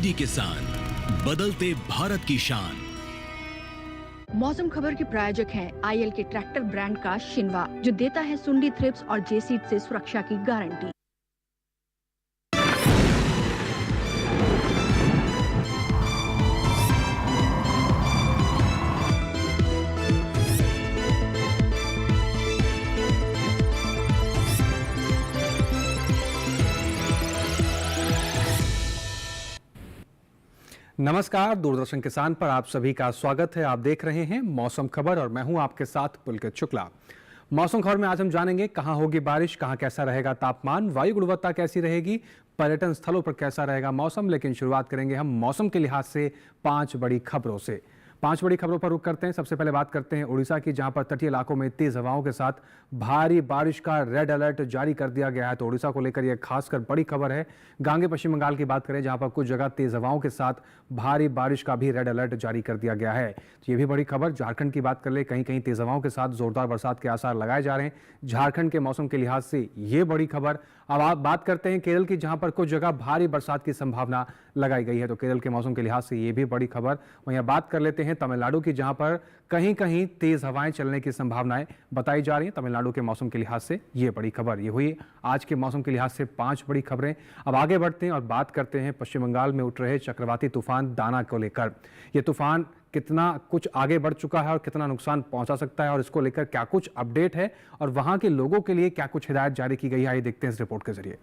DD किसान, बदलते भारत की शान। मौसम खबर के प्रायोजक हैं आईएल के ट्रैक्टर ब्रांड का शिनवा, जो देता है सुंडी, थ्रिप्स और जेसीड से सुरक्षा की गारंटी। नमस्कार, दूरदर्शन किसान पर आप सभी का स्वागत है। आप देख रहे हैं मौसम खबर और मैं हूं आपके साथ पुलकित शुक्ला। मौसम खबर में आज हम जानेंगे कहां होगी बारिश, कहां कैसा रहेगा तापमान, वायु गुणवत्ता कैसी रहेगी, पर्यटन स्थलों पर कैसा रहेगा मौसम। लेकिन शुरुआत करेंगे हम मौसम के लिहाज से 5 बड़ी खबरों से। 5 बड़ी खबरों पर रुक करते हैं। सबसे पहले बात करते हैं उड़ीसा की, जहां पर तटीय इलाकों में तेज हवाओं के साथ भारी बारिश का रेड अलर्ट जारी कर दिया गया है। तो उड़ीसा को लेकर यह खासकर बड़ी खबर है। गांगे पश्चिम बंगाल की बात करें, जहां पर कुछ जगह तेज हवाओं के साथ भारी बारिश का भी रेड अलर्ट जारी कर दिया गया है। तो ये भी बड़ी खबर। झारखंड की बात कर ले, कहीं कहीं तेज हवाओं के साथ जोरदार बरसात के आसार लगाए जा रहे हैं। झारखंड के मौसम के लिहाज से ये बड़ी खबर। अब आप बात करते हैं केरल की, जहां पर कुछ जगह भारी बरसात की संभावना लगाई गई है। तो केरल के मौसम के लिहाज से ये भी बड़ी खबर। वहीं बात कर लेते हैं तमिलनाडु की, जहां पर कहीं कहीं तेज हवाएं चलने की संभावनाएं बताई जा रही हैं। तमिलनाडु के मौसम के लिहाज से ये बड़ी खबर। ये हुई आज के मौसम के लिहाज से 5 बड़ी खबरें। अब आगे बढ़ते हैं और बात करते हैं पश्चिम बंगाल में उठ रहे चक्रवाती तूफान दाना को लेकर। ये तूफान कितना कुछ आगे बढ़ चुका है और कितना नुकसान पहुंचा सकता है, और इसको लेकर क्या कुछ अपडेट है और वहां के लोगों के लिए क्या कुछ हिदायत जारी की गई है, आइए देखते हैं इस रिपोर्ट के जरिए।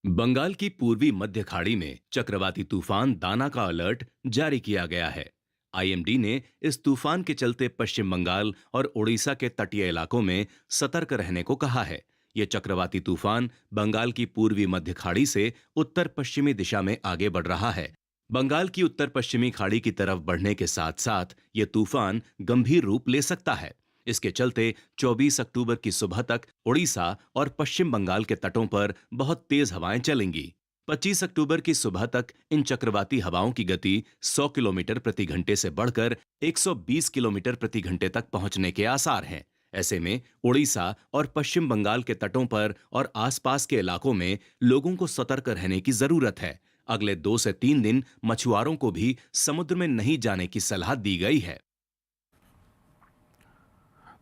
बंगाल की पूर्वी मध्य खाड़ी में चक्रवाती तूफान दाना का अलर्ट जारी किया गया है। आईएमडी ने इस तूफान के चलते पश्चिम बंगाल और उड़ीसा के तटीय इलाकों में सतर्क रहने को कहा है। यह चक्रवाती तूफान बंगाल की पूर्वी मध्य खाड़ी से उत्तर पश्चिमी दिशा में आगे बढ़ रहा है। बंगाल की उत्तर पश्चिमी खाड़ी की तरफ बढ़ने के साथ साथ यह तूफान गंभीर रूप ले सकता है। इसके चलते 24 अक्टूबर की सुबह तक उड़ीसा और पश्चिम बंगाल के तटों पर बहुत तेज हवाएं चलेंगी। 25 अक्टूबर की सुबह तक इन चक्रवाती हवाओं की गति 100 किलोमीटर प्रति घंटे से बढ़कर 120 किलोमीटर प्रति घंटे तक पहुंचने के आसार हैं। ऐसे में उड़ीसा और पश्चिम बंगाल के तटों पर और आसपास के इलाकों में लोगों को सतर्क रहने की जरूरत है। अगले 2 से 3 दिन मछुआरों को भी समुद्र में नहीं जाने की सलाह दी गई है।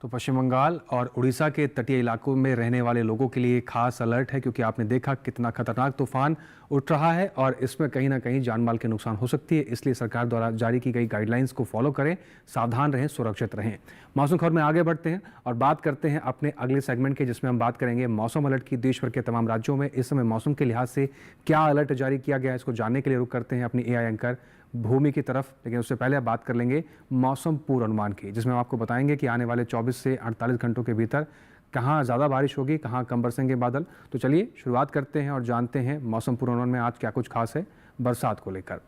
तो पश्चिम बंगाल और उड़ीसा के तटीय इलाकों में रहने वाले लोगों के लिए खास अलर्ट है, क्योंकि आपने देखा कितना खतरनाक तूफान उठ रहा है और इसमें कहीं ना कहीं जान माल के नुकसान हो सकती है। इसलिए सरकार द्वारा जारी की गई गाइडलाइंस को फॉलो करें, सावधान रहें, सुरक्षित रहें। मौसम खबर में आगे बढ़ते हैं और बात करते हैं अपने अगले सेगमेंट के, जिसमें हम बात करेंगे मौसम अलर्ट की। देश भर के तमाम राज्यों में इस समय मौसम के लिहाज से क्या अलर्ट जारी किया गया है, इसको जानने के लिए रुक करते हैं अपनी एआई एंकर भूमि की तरफ। लेकिन उससे पहले बात कर लेंगे मौसम पूर्वानुमान की, जिसमें हम आपको बताएंगे कि आने वाले 24 से 48 घंटों के भीतर कहाँ ज़्यादा बारिश होगी, कहाँ कम बरसेंगे बादल। तो चलिए शुरुआत करते हैं और जानते हैं मौसम पूर्वानुमान में आज क्या कुछ खास है बरसात को लेकर।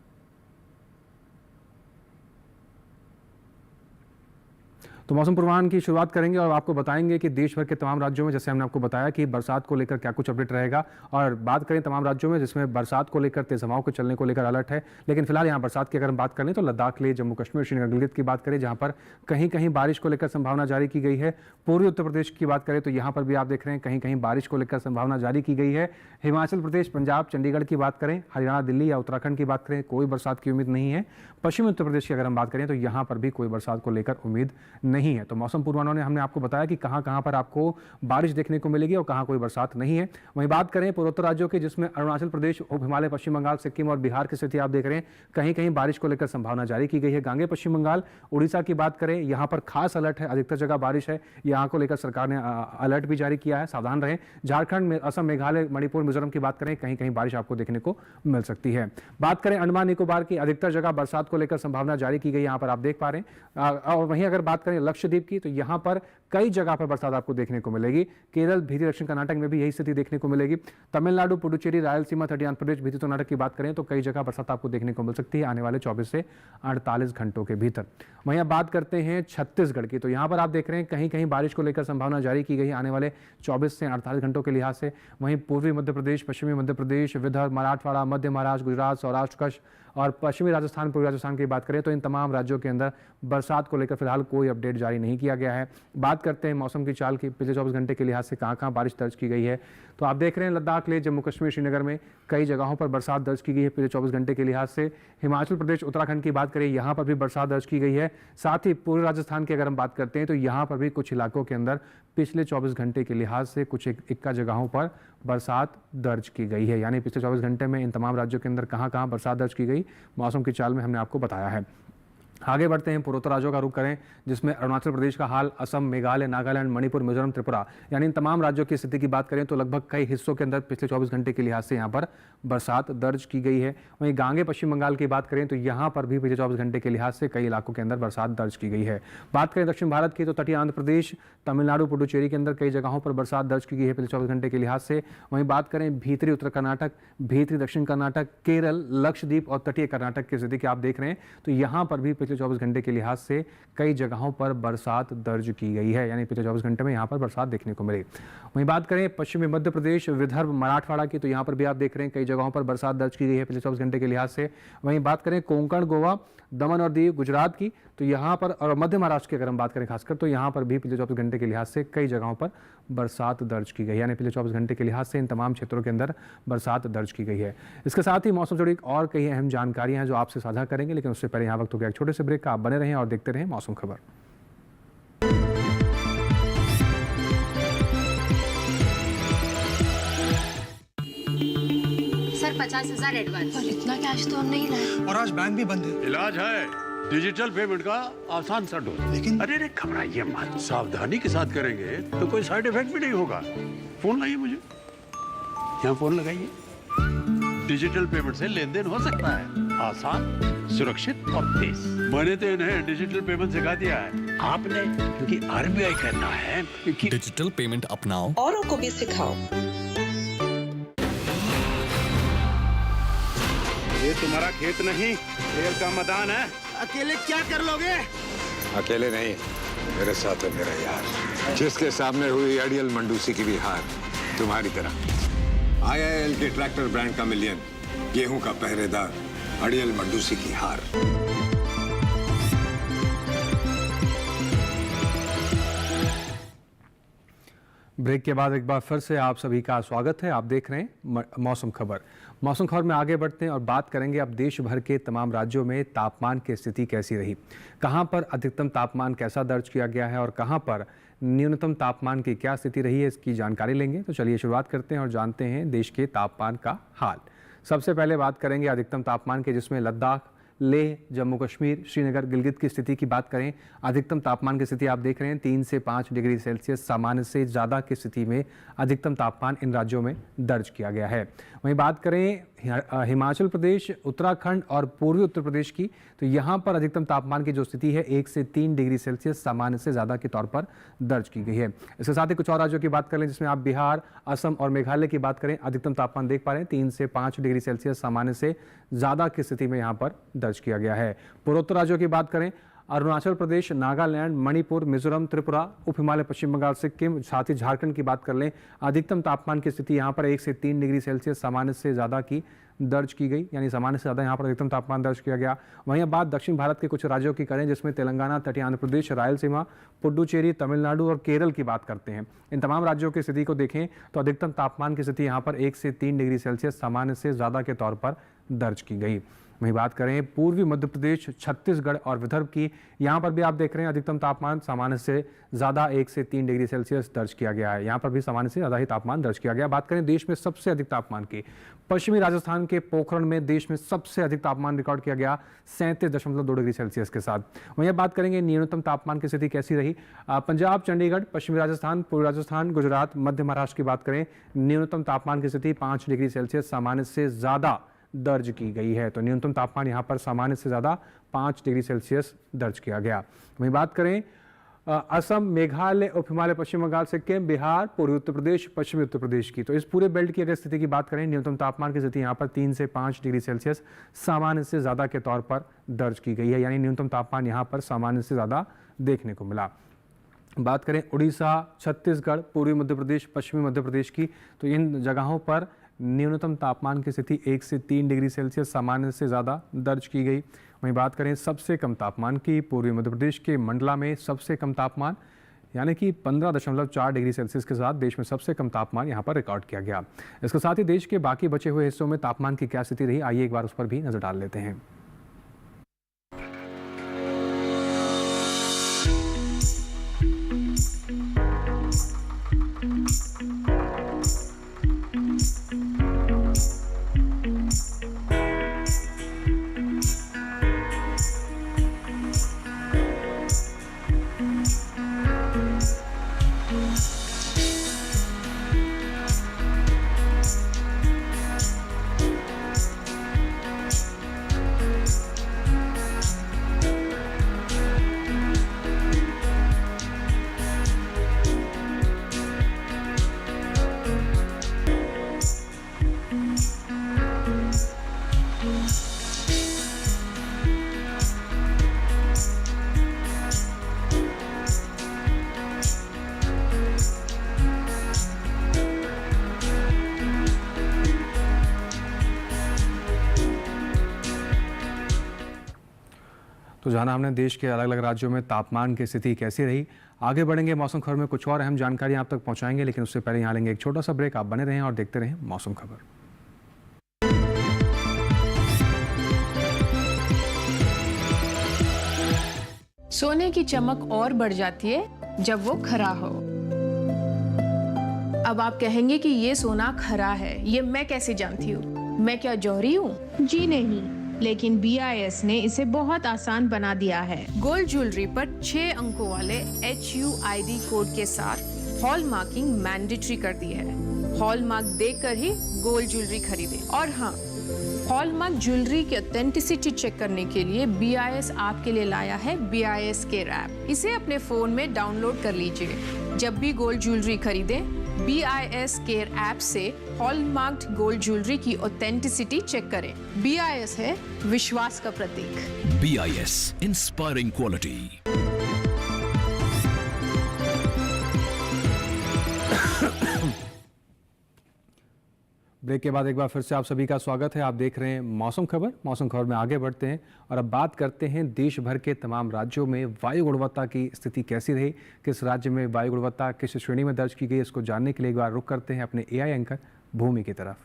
तो मौसम पूर्वानुमान की शुरुआत करेंगे और आपको बताएंगे कि देश भर के तमाम राज्यों में, जैसे हमने आपको बताया कि बरसात को लेकर क्या कुछ अपडेट रहेगा। और बात करें तमाम राज्यों में जिसमें बरसात को लेकर, तेज हवाओं के चलने को लेकर अलर्ट है। लेकिन फिलहाल यहाँ बरसात की अगर हम बात करें तो लद्दाख ले, जम्मू कश्मीर, श्रीनगर, गिलगित की बात करें, जहाँ पर कहीं कहीं बारिश को लेकर संभावना जारी की गई है। पूर्वी उत्तर प्रदेश की बात करें तो यहाँ पर भी आप देख रहे हैं कहीं कहीं बारिश को लेकर संभावना जारी की गई है। हिमाचल प्रदेश, पंजाब, चंडीगढ़ की बात करें, हरियाणा, दिल्ली या उत्तराखंड की बात करें, कोई बरसात की उम्मीद नहीं है। पश्चिमी उत्तर प्रदेश की अगर हम बात करें तो यहाँ पर भी कोई बरसात को लेकर उम्मीद नहीं है। तो मौसम पूर्वानुमान ने हमने आपको बताया कि कहां कहां पर आपको बारिश देखने को मिलेगी और कहां कोई बरसात नहीं है। वहीं बात करें पूर्वोत्तर राज्यों की, जिसमें अरुणाचल प्रदेश, उप हिमालय, पश्चिम बंगाल, सिक्किम और बिहार की स्थिति आप देख रहे हैं, कहीं कहीं बारिश को लेकर संभावना जारी की गई है। गांगे पश्चिम बंगाल, उड़ीसा की बात करें, यहां पर खास अलर्ट है, अधिकतर जगह बारिश है। यहां को लेकर सरकार ने अलर्ट भी जारी किया है, सावधान रहें। झारखंड में, असम, मेघालय, मणिपुर, मिजोरम की बात करें, कहीं कहीं बारिश आपको देखने को मिल सकती है। बात करें अंडमान निकोबार की, अधिकतर जगह बरसात को लेकर संभावना जारी की गई, यहां पर आप देख पा रहे हैं। और वहीं अगर बात करें लक्षद्वीप की, तो यहां पर कई जगह पर बरसात आपको देखने को मिलेगी। केरल, भीति दक्षिण कर्नाटक में भी यही स्थिति देखने को मिलेगी। तमिलनाडु, पुडुचेरी, रायलसीमा, तटीय आंध्र प्रदेश, भीति कर्नाटक की बात करें तो कई जगह बरसात आपको देखने को मिल सकती है आने वाले 24 से 48 घंटों के भीतर। वहीं अब बात करते हैं छत्तीसगढ़ की, तो यहाँ पर आप देख रहे हैं कहीं कहीं बारिश को लेकर संभावना जारी की गई आने वाले 24 से 48 घंटों के लिहाज से। वहीं पूर्वी मध्य प्रदेश, पश्चिमी मध्य प्रदेश, विदर्भ, मराठवाड़ा, मध्य महाराष्ट्र, गुजरात, सौराष्ट्र, कच्छ और पश्चिमी राजस्थान, पूर्वी राजस्थान की बात करें तो इन तमाम राज्यों के अंदर बरसात को लेकर फिलहाल कोई अपडेट जारी नहीं किया गया है। बात बात करते हैं मौसम की चाल की पिछले 24 घंटे के लिहाज से कहाँ कहाँ बारिश दर्ज की गई है। तो आप देख रहे हैं लद्दाख, लेह, जम्मू कश्मीर, श्रीनगर में कई जगहों पर बरसात दर्ज की गई है पिछले 24 घंटे के लिहाज से। हिमाचल प्रदेश, उत्तराखंड की बात करें, यहाँ पर भी बरसात दर्ज की गई है। साथ ही पूर्वी राजस्थान की अगर हम बात करते हैं तो यहाँ पर भी कुछ इलाकों के अंदर पिछले 24 घंटे के लिहाज से कुछ इक्का जगहों पर बरसात दर्ज की गई है। यानी पिछले 24 घंटे में इन तमाम राज्यों के अंदर कहाँ कहाँ बरसात दर्ज की गई, मौसम की चाल में हमने आपको बताया है। आगे बढ़ते हैं, पूर्वोत्तर राज्यों का रुख करें, जिसमें अरुणाचल प्रदेश का हाल, असम, मेघालय, नागालैंड, मणिपुर, मिजोरम, त्रिपुरा, यानी इन तमाम राज्यों की स्थिति की बात करें तो लगभग कई हिस्सों के अंदर पिछले 24 घंटे के लिहाज से यहाँ पर बरसात दर्ज की गई है। वहीं गांगे, पश्चिम बंगाल की बात करें तो यहाँ पर भी पिछले 24 घंटे के लिहाज से कई इलाकों के अंदर बरसात दर्ज की गई है। बात करें दक्षिण भारत की तो तटीय आंध्र प्रदेश, तमिलनाडु, पुडुचेरी के अंदर कई जगहों पर बरसात दर्ज की गई है पिछले 24 घंटे के लिहाज से। वहीं बात करें भीतरी उत्तर कर्नाटक, भीतरी दक्षिण कर्नाटक, केरल, लक्षद्वीप और तटीय कर्नाटक की स्थिति की आप देख रहे हैं तो यहाँ पर भी पिछले 24 घंटे के लिहाज से कई जगहों पर बरसात दर्ज की गई है, यानी पिछले 24 घंटे में यहाँ पर बरसात देखने को मिली। वहीं बात करें पश्चिमी मध्य प्रदेश, विदर्भ, मराठवाड़ा की तो यहाँ पर भी आप देख रहे हैं कई जगहों पर बरसात दर्ज की गई है पिछले 24 घंटे के लिहाज से। वहीं बात करें कोंकण, गोवा, दमन और दीव, गुजरात की तो यहाँ पर, और मध्य महाराष्ट्र की अगर हम बात करें खासकर, तो यहाँ पर भी पिछले 24 घंटे के लिहाज से कई जगहों पर बरसात दर्ज की गई है, यानी पिछले 24 घंटे के लिहाज से इन तमाम क्षेत्रों के अंदर बरसात दर्ज की गई है। इसके साथ ही मौसम से जुड़ी और कई अहम जानकारियां हैं जो आपसे साझा करेंगे, लेकिन उससे पहले यहाँ वक्त हो गया एक छोटे से ब्रेक का। आप बने रहें और देखते रहें मौसम खबर। Sir 50,000 advance. पर इतना कैश तो हम नहीं लाए। और आज बैंक भी बंद है। इलाज है डिजिटल पेमेंट का आसान सा ढूंढ। लेकिन अरे रे घबराइए मत, सावधानी के साथ करेंगे तो कोई साइड इफेक्ट भी नहीं होगा। फोन लाइए मुझे, यहाँ फोन लगाइए। डिजिटल पेमेंट से लेन देन हो सकता है आसान, सुरक्षित और तेज। मैंने तो इन्हें डिजिटल पेमेंट सिखा दिया है, आपने? क्योंकि आरबीआई कहना है कि डिजिटल पेमेंट अपनाओ, औरों को भी सिखाओ। ये तुम्हारा खेत नहीं, खेल का मैदान है। अकेले क्या कर लोगे? अकेले नहीं, मेरे साथ है मेरा यार, जिसके सामने हुई अड़ियल मंडूसी की भी हार तुम्हारी तरह। आईआईएल के ट्रैक्टर ब्रांड का मिलियन, गेहूं का पहरेदार, अड़ियल मंडूसी की हार। ब्रेक के बाद एक बार फिर से आप सभी का स्वागत है। आप देख रहे हैं मौसम खबर। मौसम खबर में आगे बढ़ते हैं और बात करेंगे अब देश भर के तमाम राज्यों में तापमान की स्थिति कैसी रही, कहां पर अधिकतम तापमान कैसा दर्ज किया गया है और कहां पर न्यूनतम तापमान की क्या स्थिति रही है, इसकी जानकारी लेंगे। तो चलिए शुरुआत करते हैं और जानते हैं देश के तापमान का हाल। सबसे पहले बात करेंगे अधिकतम तापमान के, जिसमें लद्दाख, लेह, जम्मू कश्मीर, श्रीनगर, गिलगित की स्थिति की बात करें। अधिकतम तापमान की स्थिति आप देख रहे हैं 3 से 5 डिग्री सेल्सियस सामान्य से ज़्यादा की स्थिति में अधिकतम तापमान इन राज्यों में दर्ज किया गया है। वहीं बात करें हिमाचल प्रदेश, उत्तराखंड और पूर्वी उत्तर प्रदेश की, तो यहाँ पर अधिकतम तापमान की जो स्थिति है 1 से 3 डिग्री सेल्सियस सामान्य से ज़्यादा के तौर पर दर्ज की गई है। इसके साथ ही कुछ और राज्यों की बात कर लें, जिसमें आप बिहार, असम और मेघालय की बात करें, अधिकतम तापमान देख पा रहे हैं 3 से 5 डिग्री सेल्सियस सामान्य से ज़्यादा की स्थिति में यहाँ पर दर्ज किया गया है। पूर्वोत्तर राज्यों की बात करें, अरुणाचल प्रदेश, नागालैंड, मणिपुर, मिजोरम, त्रिपुरा, उप हिमालय, पश्चिम बंगाल, सिक्किम, साथ ही झारखंड की बात कर लें, अधिकतम तापमान की स्थिति यहाँ पर 1 से 3 डिग्री सेल्सियस सामान्य से ज़्यादा की दर्ज की गई, यानी सामान्य से ज़्यादा यहाँ पर अधिकतम तापमान दर्ज किया गया। वहीं अब बात दक्षिण भारत के कुछ राज्यों की करें, जिसमें तेलंगाना, तटीय आंध्र प्रदेश, रायलसीमा, पुडुचेरी, तमिलनाडु और केरल की बात करते हैं। इन तमाम राज्यों की स्थिति को देखें तो अधिकतम तापमान की स्थिति यहाँ पर 1 से 3 डिग्री सेल्सियस सामान्य से ज़्यादा के तौर पर दर्ज की गई। वहीं बात करें पूर्वी मध्य प्रदेश, छत्तीसगढ़ और विदर्भ की, यहाँ पर भी आप देख रहे हैं अधिकतम तापमान सामान्य से ज़्यादा 1 से 3 डिग्री सेल्सियस दर्ज किया गया है। यहाँ पर भी सामान्य से ज़्यादा ही तापमान दर्ज किया गया। बात करें देश में सबसे अधिक तापमान की, पश्चिमी राजस्थान के पोखरण में देश में सबसे अधिक तापमान रिकॉर्ड किया गया 37.2 डिग्री सेल्सियस के साथ। वहीं बात करेंगे न्यूनतम तापमान की स्थिति कैसी रही। पंजाब, चंडीगढ़, पश्चिमी राजस्थान, पूर्वी राजस्थान, गुजरात, मध्य महाराष्ट्र की बात करें, न्यूनतम तापमान की स्थिति 5 डिग्री सेल्सियस सामान्य से ज़्यादा दर्ज की गई है। तो न्यूनतम तापमान यहाँ पर सामान्य से ज़्यादा 5 डिग्री सेल्सियस दर्ज किया गया। वहीं बात करें असम, मेघालय, उप हिमालय, पश्चिम बंगाल, सिक्किम, बिहार, पूर्वी उत्तर प्रदेश, पश्चिमी उत्तर प्रदेश की, तो इस पूरे बेल्ट की अगर स्थिति की बात करें, न्यूनतम तापमान की स्थिति यहाँ पर 3 से 5 डिग्री सेल्सियस सामान्य से ज़्यादा के तौर पर दर्ज की गई है, यानी न्यूनतम तापमान यहाँ पर सामान्य से ज़्यादा देखने को मिला। बात करें उड़ीसा, छत्तीसगढ़, पूर्वी मध्य प्रदेश, पश्चिमी मध्य प्रदेश की, तो इन जगहों पर न्यूनतम तापमान की स्थिति 1 से 3 डिग्री सेल्सियस सामान्य से ज़्यादा दर्ज की गई। वहीं बात करें सबसे कम तापमान की, पूर्वी मध्य प्रदेश के मंडला में सबसे कम तापमान यानी कि 15.4 डिग्री सेल्सियस के साथ देश में सबसे कम तापमान यहाँ पर रिकॉर्ड किया गया। इसके साथ ही देश के बाकी बचे हुए हिस्सों में तापमान की क्या स्थिति रही, आइए एक बार उस पर भी नजर डाल लेते हैं। तो जाना हमने देश के अलग अलग राज्यों में तापमान की स्थिति कैसी रही। आगे बढ़ेंगे, मौसम खबर में कुछ और अहम जानकारी आप तक पहुंचाएंगे, लेकिन उससे पहले यहाँ लेंगे एक छोटा सा ब्रेक। आप बने रहें और देखते रहें मौसम खबर। सोने की चमक और बढ़ जाती है जब वो खरा हो। अब आप कहेंगे कि ये सोना खरा है, ये मैं कैसे जानती हूँ? मैं क्या जौहरी हूँ? जी नहीं, लेकिन BIS ने इसे बहुत आसान बना दिया है। गोल्ड ज्वेलरी पर 6 अंकों वाले HUID कोड के साथ हॉल मार्किंग मैंडेटरी कर दी है। हॉल मार्क देखकर ही गोल्ड ज्वेलरी खरीदें। और हाँ, हॉलमार्क ज्वेलरी की ऑथेंटिसिटी चेक करने के लिए BIS आपके लिए लाया है BIS केयर ऐप। इसे अपने फोन में डाउनलोड कर लीजिए। जब भी गोल्ड ज्वेलरी खरीदें, BIS केयर ऐप से हॉलमार्क्ड गोल्ड ज्वेलरी की ऑथेंटिसिटी चेक करें। BIS है विश्वास का प्रतीक। BIS, inspiring quality. ब्रेक के बाद एक बार फिर से आप सभी का स्वागत है। आप देख रहे हैं मौसम खबर। मौसम खबर में आगे बढ़ते हैं और अब बात करते हैं देश भर के तमाम राज्यों में वायु गुणवत्ता की स्थिति कैसी रही, किस राज्य में वायु गुणवत्ता किस श्रेणी में दर्ज की गई। इसको जानने के लिए एक बार रुख करते हैं अपने AI एंकर भूमि की तरफ।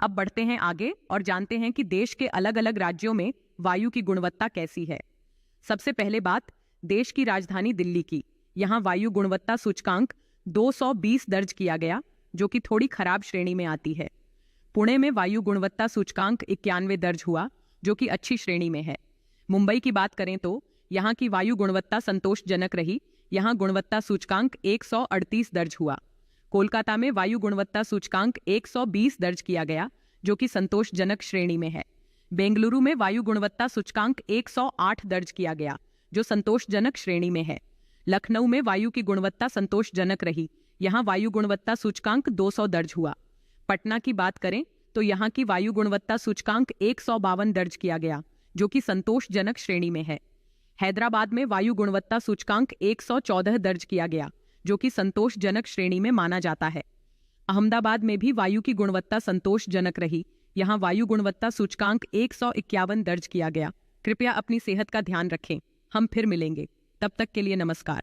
अब बढ़ते हैं आगे और जानते हैं कि देश के अलग अलग राज्यों में वायु की गुणवत्ता कैसी है। सबसे पहले बात देश की राजधानी दिल्ली की। यहाँ वायु गुणवत्ता सूचकांक 220 दर्ज किया गया, जो कि थोड़ी खराब श्रेणी में आती है। पुणे में वायु गुणवत्ता सूचकांक 91 दर्ज हुआ, जो कि अच्छी श्रेणी में है। मुंबई की बात करें तो यहाँ की वायु गुणवत्ता संतोषजनक रही। यहाँ गुणवत्ता सूचकांक 138 दर्ज हुआ। कोलकाता में वायु गुणवत्ता सूचकांक 120 दर्ज किया गया, जो कि संतोषजनक श्रेणी में है। बेंगलुरु में वायु गुणवत्ता सूचकांक 108 दर्ज किया गया, जो संतोषजनक श्रेणी में है। लखनऊ में वायु की गुणवत्ता संतोषजनक रही। यहाँ वायु गुणवत्ता सूचकांक 200 दर्ज हुआ। पटना की बात करें तो यहाँ की वायु गुणवत्ता सूचकांक 152 दर्ज किया गया, जो कि संतोषजनक श्रेणी में है। हैदराबाद में वायु गुणवत्ता सूचकांक 114 दर्ज किया गया, जो कि संतोषजनक श्रेणी में माना जाता है। अहमदाबाद में भी वायु की गुणवत्ता संतोषजनक रही। यहाँ वायु गुणवत्ता सूचकांक 151 दर्ज किया गया। कृपया अपनी सेहत का ध्यान रखें। हम फिर मिलेंगे, तब तक के लिए नमस्कार।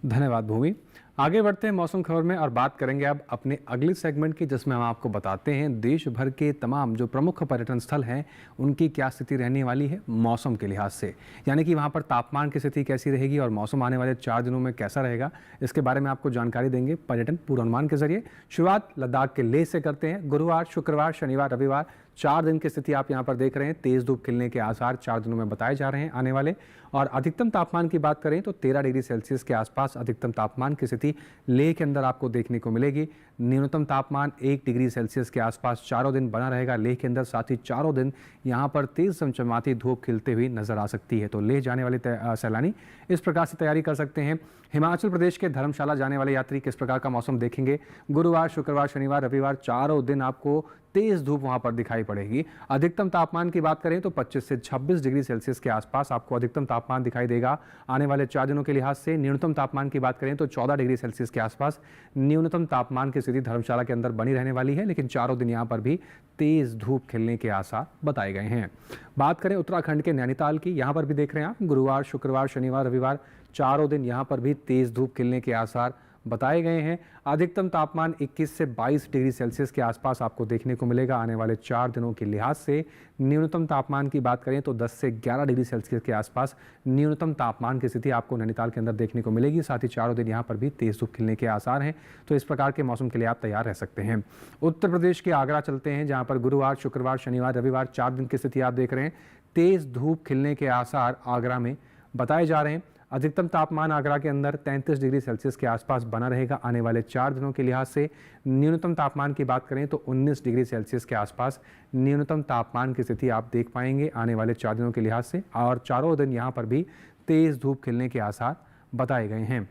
धन्यवाद भूमि। आगे बढ़ते हैं मौसम खबर में और बात करेंगे अब अपने अगले सेगमेंट की, जिसमें हम आपको बताते हैं देश भर के तमाम जो प्रमुख पर्यटन स्थल हैं उनकी क्या स्थिति रहने वाली है मौसम के लिहाज से। यानी कि वहाँ पर तापमान की स्थिति कैसी रहेगी और मौसम आने वाले 4 दिनों में कैसा रहेगा, इसके बारे में आपको जानकारी देंगे पर्यटन पूर्वानुमान के जरिए। शुरुआत लद्दाख के लेह से करते हैं। गुरुवार, शुक्रवार, शनिवार, रविवार 4 दिन की स्थिति आप यहाँ पर देख रहे हैं। तेज धूप खिलने के आसार 4 दिनों में बताए जा रहे हैं आने वाले। और अधिकतम तापमान की बात करें तो 13 डिग्री सेल्सियस के आसपास अधिकतम तापमान की स्थिति लेह के अंदर आपको देखने को मिलेगी। न्यूनतम तापमान 1 डिग्री सेल्सियस के आसपास चारों दिन बना रहेगा लेह के अंदर। साथ ही चारों दिन यहाँ पर तेज चमचमाती धूप खिलते हुई नजर आ सकती है। तो लेह जाने वाले सैलानी इस प्रकार से तैयारी कर सकते हैं। हिमाचल प्रदेश के धर्मशाला जाने वाले यात्री किस प्रकार का मौसम देखेंगे। गुरुवार, शुक्रवार, शनिवार, रविवार चारों दिन आपको तेज धूप वहां पर दिखाई पड़ेगी। अधिकतम तापमान की बात करें तो 25 से 26 डिग्री सेल्सियस के आसपास आपको अधिकतम तापमान दिखाई देगा आने वाले 4 दिनों के लिहाज से। न्यूनतम तापमान की बात करें तो 14 डिग्री सेल्सियस के आसपास न्यूनतम तापमान की स्थिति धर्मशाला के अंदर बनी रहने वाली है, लेकिन चारों दिन यहाँ पर भी तेज धूप खिलने के आसार बताए गए हैं। बात करें उत्तराखंड के नैनीताल की, यहाँ पर भी देख रहे हैं आप गुरुवार, शुक्रवार, शनिवार, रविवार चारों दिन यहाँ पर भी तेज धूप खिलने के आसार बताए गए हैं। अधिकतम तापमान 21 से 22 डिग्री सेल्सियस के आसपास आपको देखने को मिलेगा आने वाले 4 दिनों के लिहाज से। न्यूनतम तापमान की बात करें तो 10 से 11 डिग्री सेल्सियस के आसपास न्यूनतम तापमान की स्थिति आपको नैनीताल के अंदर देखने को मिलेगी। साथ ही चारों दिन यहाँ पर भी तेज धूप खिलने के आसार हैं, तो इस प्रकार के मौसम के लिए आप तैयार रह सकते हैं। उत्तर प्रदेश के आगरा चलते हैं, जहाँ पर गुरुवार, शुक्रवार, शनिवार, रविवार 4 दिन की स्थिति आप देख रहे हैं। तेज धूप खिलने के आसार आगरा में बताए जा रहे हैं। अधिकतम तापमान आगरा के अंदर 33 डिग्री सेल्सियस के आसपास बना रहेगा आने वाले 4 दिनों के लिहाज से। न्यूनतम तापमान की बात करें तो 19 डिग्री सेल्सियस के आसपास न्यूनतम तापमान की स्थिति आप देख पाएंगे आने वाले 4 दिनों के लिहाज से, और चारों दिन यहाँ पर भी तेज धूप खिलने के आसार बताए गए हैं।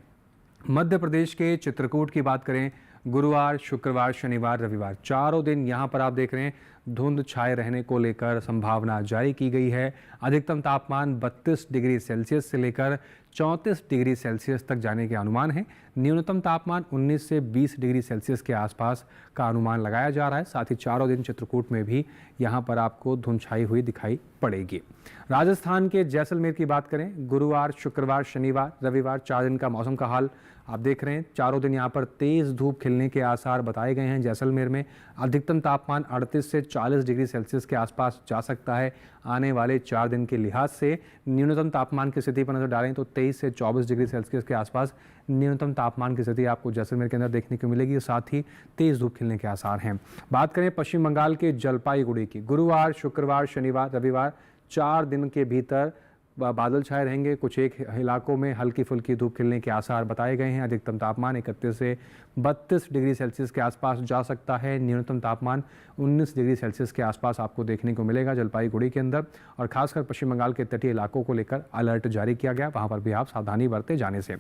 मध्य प्रदेश के चित्रकूट की बात करें, गुरुवार, शुक्रवार, शनिवार, रविवार चारों दिन यहाँ पर आप देख रहे हैं धुंध छाए रहने को लेकर संभावना जारी की गई है। अधिकतम तापमान 32 डिग्री सेल्सियस से लेकर 34 डिग्री सेल्सियस तक जाने के अनुमान है। न्यूनतम तापमान 19 से 20 डिग्री सेल्सियस के आसपास का अनुमान लगाया जा रहा है। साथ ही चारों दिन चित्रकूट में भी यहाँ पर आपको धुंध छाई हुई दिखाई पड़ेगी। राजस्थान के जैसलमेर की बात करें, गुरुवार, शुक्रवार, शनिवार, रविवार 4 दिन का मौसम का हाल आप देख रहे हैं। चारों दिन यहाँ पर तेज धूप खिलने के आसार बताए गए हैं। जैसलमेर में अधिकतम तापमान 38 से 40 डिग्री सेल्सियस के आसपास जा सकता है आने वाले 4 दिन के लिहाज से। न्यूनतम तापमान की स्थिति पर नजर डालें तो 23 से 24 डिग्री सेल्सियस के आसपास न्यूनतम तापमान की स्थिति आपको जैसलमेर के अंदर देखने को मिलेगी। साथ ही तेज धूप खिलने के आसार हैं। बात करें पश्चिम बंगाल के जलपाईगुड़ी की, गुरुवार, शुक्रवार, शनिवार, रविवार 4 दिन के भीतर बादल छाए रहेंगे। कुछ एक इलाकों में हल्की फुल्की धूप खिलने के आसार बताए गए हैं। अधिकतम तापमान 31 से 32 डिग्री सेल्सियस के आसपास जा सकता है। न्यूनतम तापमान 19 डिग्री सेल्सियस के आसपास आपको देखने को मिलेगा जलपाईगुड़ी के अंदर। और खासकर पश्चिम बंगाल के तटीय इलाकों को लेकर अलर्ट जारी किया गया, वहां पर भी आप सावधानी बरते जाने से।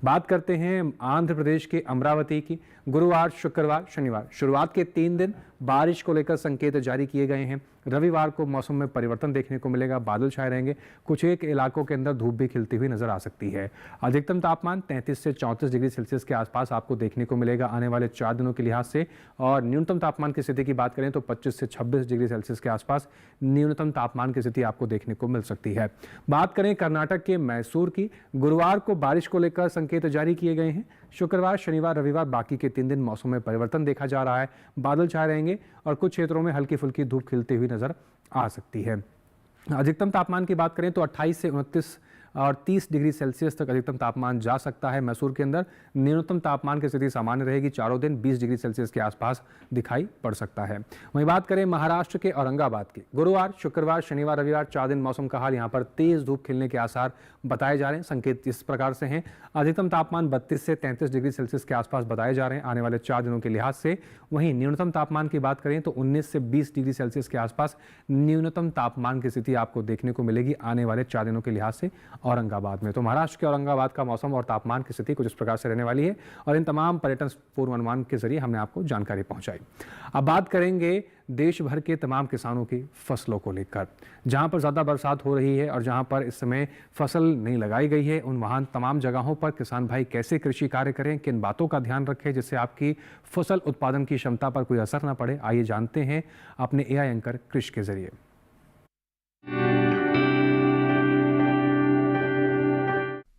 बात करते हैं आंध्र प्रदेश के अमरावती की, गुरुवार, शुक्रवार, शनिवार शुरुआत के 3 दिन बारिश को लेकर संकेत जारी किए गए हैं। रविवार को मौसम में परिवर्तन देखने को मिलेगा, बादल छाए रहेंगे। कुछ एक इलाकों के अंदर धूप भी खिलती हुई नजर आ सकती है। अधिकतम तापमान 33 से 34 डिग्री सेल्सियस के आसपास आपको देखने को मिलेगा आने वाले 4 दिनों के लिहाज से। और न्यूनतम तापमान की स्थिति की बात करें तो 25 से 26 डिग्री सेल्सियस के आसपास न्यूनतम तापमान की स्थिति आपको देखने को मिल सकती है। बात करें कर्नाटक के मैसूर की, गुरुवार को बारिश को लेकर संकेत जारी किए गए हैं। शुक्रवार, शनिवार, रविवार बाकी के 3 दिन मौसम में परिवर्तन देखा जा रहा है। बादल छाए रहेंगे और कुछ क्षेत्रों में हल्की फुल्की धूप खिलती हुई नजर आ सकती है। अधिकतम तापमान की बात करें तो 28 से 29 और 30 डिग्री सेल्सियस तक अधिकतम तापमान जा सकता है मैसूर के अंदर। न्यूनतम तापमान की स्थिति सामान्य रहेगी, चारों दिन 20 डिग्री सेल्सियस के आसपास दिखाई पड़ सकता है। वहीं बात करें महाराष्ट्र के औरंगाबाद की, गुरुवार, शुक्रवार, शनिवार, रविवार 4 दिन मौसम का हाल। यहाँ पर तेज धूप खिलने के आसार बताए जा रहे हैं। संकेत इस प्रकार से हैं, अधिकतम तापमान 32 से 33 डिग्री सेल्सियस के आसपास बताए जा रहे हैं आने वाले 4 दिनों के लिहाज से। वहीं न्यूनतम तापमान की बात करें तो 19 से 20 डिग्री सेल्सियस के आसपास न्यूनतम तापमान की स्थिति आपको देखने को मिलेगी आने वाले 4 दिनों के लिहाज से औरंगाबाद में। तो महाराष्ट्र के औरंगाबाद का मौसम और तापमान की स्थिति कुछ इस प्रकार से रहने वाली है और इन तमाम पर्यटन पूर्वानुमान के जरिए हमने आपको जानकारी पहुंचाई। अब बात करेंगे देश भर के तमाम किसानों की फसलों को लेकर। जहां पर ज़्यादा बरसात हो रही है और जहां पर इस समय फसल नहीं लगाई गई है, उन वहां तमाम जगहों पर किसान भाई कैसे कृषि कार्य करें, किन बातों का ध्यान रखें जिससे आपकी फसल उत्पादन की क्षमता पर कोई असर न पड़े, आइए जानते हैं अपने AI एंकर कृष के जरिए।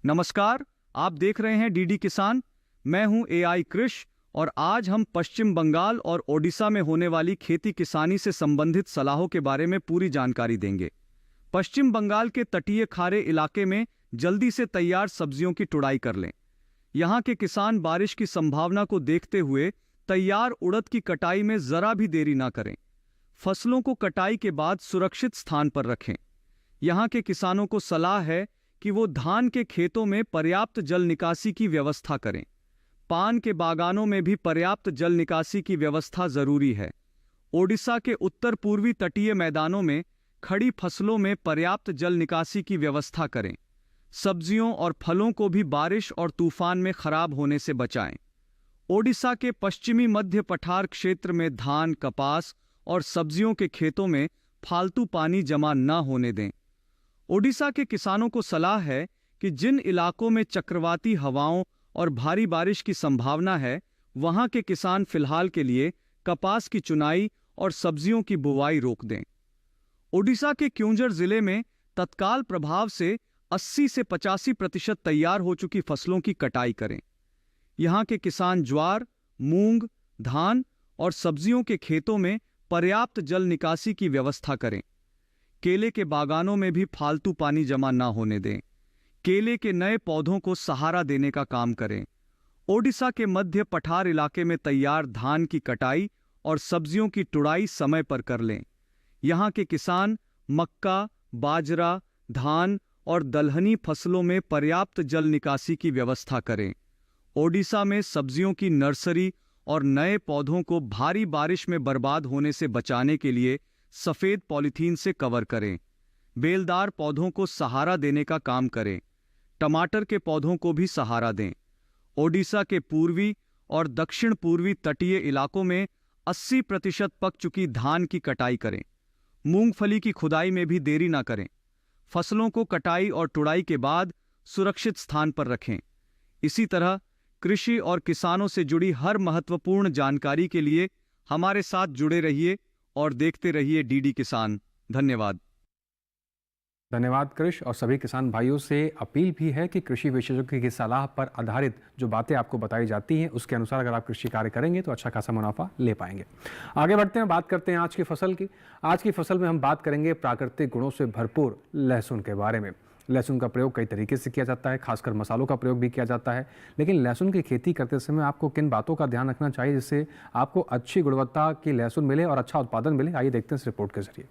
नमस्कार, आप देख रहे हैं डीडी किसान। मैं हूं AI कृष और आज हम पश्चिम बंगाल और ओडिशा में होने वाली खेती किसानी से संबंधित सलाहों के बारे में पूरी जानकारी देंगे। पश्चिम बंगाल के तटीय खारे इलाके में जल्दी से तैयार सब्जियों की तुड़ाई कर लें। यहाँ के किसान बारिश की संभावना को देखते हुए तैयार उड़द की कटाई में जरा भी देरी ना करें। फसलों को कटाई के बाद सुरक्षित स्थान पर रखें। यहाँ के किसानों को सलाह है कि वो धान के खेतों में पर्याप्त जल निकासी की व्यवस्था करें। पान के बागानों में भी पर्याप्त जल निकासी की व्यवस्था जरूरी है। ओडिशा के उत्तर पूर्वी तटीय मैदानों में खड़ी फसलों में पर्याप्त जल निकासी की व्यवस्था करें। सब्जियों और फलों को भी बारिश और तूफान में खराब होने से बचाएं। ओडिशा के पश्चिमी मध्य पठार क्षेत्र में धान, कपास और सब्जियों के खेतों में फालतू पानी जमा न होने दें। ओडिशा के किसानों को सलाह है कि जिन इलाकों में चक्रवाती हवाओं और भारी बारिश की संभावना है, वहां के किसान फिलहाल के लिए कपास की चुनाई और सब्जियों की बुवाई रोक दें। ओडिशा के क्योंझर जिले में तत्काल प्रभाव से 80 से 85% तैयार हो चुकी फसलों की कटाई करें। यहां के किसान ज्वार, मूंग, धान और सब्जियों के खेतों में पर्याप्त जल निकासी की व्यवस्था करें। केले के बागानों में भी फालतू पानी जमा न होने दें। केले के नए पौधों को सहारा देने का काम करें। ओडिशा के मध्य पठार इलाके में तैयार धान की कटाई और सब्जियों की तुड़ाई समय पर कर लें। यहां के किसान मक्का, बाजरा, धान और दलहनी फसलों में पर्याप्त जल निकासी की व्यवस्था करें। ओडिशा में सब्जियों की नर्सरी और नए पौधों को भारी बारिश में बर्बाद होने से बचाने के लिए सफेद पॉलीथीन से कवर करें। बेलदार पौधों को सहारा देने का काम करें। टमाटर के पौधों को भी सहारा दें। ओडिशा के पूर्वी और दक्षिण पूर्वी तटीय इलाकों में 80% पक चुकी धान की कटाई करें। मूंगफली की खुदाई में भी देरी ना करें। फसलों को कटाई और तुड़ाई के बाद सुरक्षित स्थान पर रखें। इसी तरह कृषि और किसानों से जुड़ी हर महत्वपूर्ण जानकारी के लिए हमारे साथ जुड़े रहिए और देखते रहिए डीडी किसान। धन्यवाद। धन्यवाद कृष। और सभी किसान भाइयों से अपील भी है कि कृषि विशेषज्ञों की सलाह पर आधारित जो बातें आपको बताई जाती हैं उसके अनुसार अगर आप कृषि कार्य करेंगे तो अच्छा खासा मुनाफा ले पाएंगे। आगे बढ़ते हैं, बात करते हैं आज की फसल की। आज की फसल में हम बात करेंगे प्राकृतिक गुणों से भरपूर लहसुन के बारे में। लहसुन का प्रयोग कई तरीके से किया जाता है, खासकर मसालों का प्रयोग भी किया जाता है। लेकिन लहसुन की खेती करते समय आपको किन बातों का ध्यान रखना चाहिए जिससे आपको अच्छी गुणवत्ता की लहसुन मिले और अच्छा उत्पादन मिले, आइए देखते हैं इस रिपोर्ट के जरिए।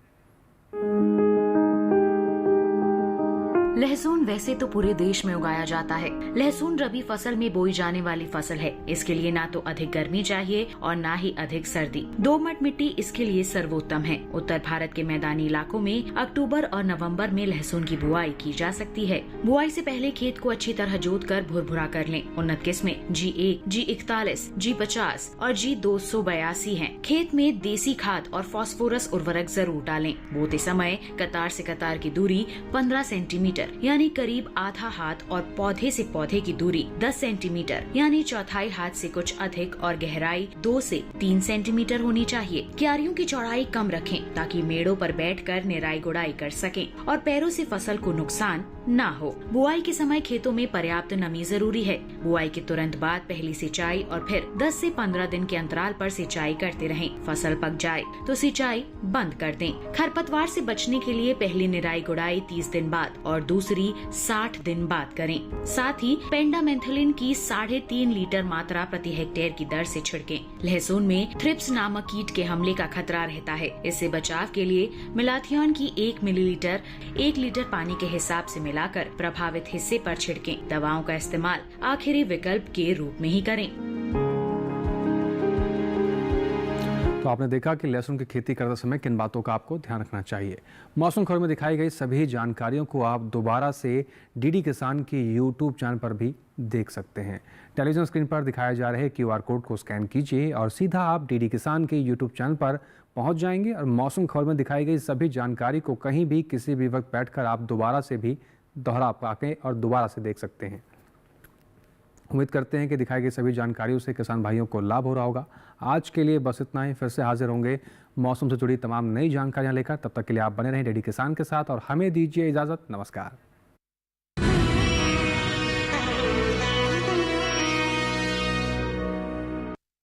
लहसुन वैसे तो पूरे देश में उगाया जाता है। लहसुन रबी फसल में बोई जाने वाली फसल है। इसके लिए ना तो अधिक गर्मी चाहिए और ना ही अधिक सर्दी। दोमट मिट्टी इसके लिए सर्वोत्तम है। उत्तर भारत के मैदानी इलाकों में अक्टूबर और नवंबर में लहसुन की बुआई की जा सकती है। बुआई से पहले खेत को अच्छी तरह जोत कर भुरभुरा कर लें। उन्नत किस्में G1, G41, G50 और G282 हैं। खेत में देसी खाद और फास्फोरस उर्वरक जरूर डालें। बोते समय कतार से कतार की दूरी 15 सेंटीमीटर यानी करीब आधा हाथ और पौधे से पौधे की दूरी 10 सेंटीमीटर यानी चौथाई हाथ से कुछ अधिक और गहराई 2 से 3 सेंटीमीटर होनी चाहिए। क्यारियों की चौड़ाई कम रखें ताकि मेड़ों पर बैठकर निराई गुड़ाई कर सकें और पैरों से फसल को नुकसान ना हो। बुआई के समय खेतों में पर्याप्त नमी जरूरी है। बुआई के तुरंत बाद पहली सिंचाई और फिर 10 से 15 दिन के अंतराल पर सिंचाई करते रहें। फसल पक जाए तो सिंचाई बंद कर दें। खरपतवार से बचने के लिए पहली निराई गुड़ाई 30 दिन बाद और दूसरी 60 दिन बाद करें। साथ ही पेंडामेंथलिन की 3.5 लीटर मात्रा प्रति हेक्टेयर की दर से छिड़कें। लहसुन में थ्रिप्स नामक कीट के हमले का खतरा रहता है। इससे बचाव के लिए मेलाथियन की 1 मिलीलीटर 1 लीटर पानी के हिसाब से मिलाकर प्रभावित हिस्से पर छिड़कें। दवाओं का इस्तेमाल आखिरी विकल्प के रूप में ही करें। तो आपने देखा कि लहसुन की खेती करते समय किन बातों का आपको ध्यान रखना चाहिए। मौसम खबर में दिखाई गई सभी जानकारियों को आप दोबारा से डीडी किसान की यूट्यूब चैनल पर भी देख सकते हैं। टेलीविजन स्क्रीन पर दिखाए जा रहे QR कोड को स्कैन कीजिए और सीधा आप डीडी किसान के यूट्यूब चैनल पर पहुंच जाएंगे और मौसम खबर में दिखाई गई सभी जानकारी को कहीं भी किसी भी वक्त बैठकर आप दोबारा से भी दोहरा पाके और दोबारा से देख सकते हैं। उम्मीद करते हैं कि दिखाई गई सभी जानकारियों से किसान भाइयों को लाभ हो रहा होगा। आज के लिए बस इतना ही। फिर से हाजिर होंगे मौसम से जुड़ी तमाम नई जानकारियां लेकर। तब तक के लिए आप बने रहें डीडी किसान के साथ और हमें दीजिए इजाज़त। नमस्कार।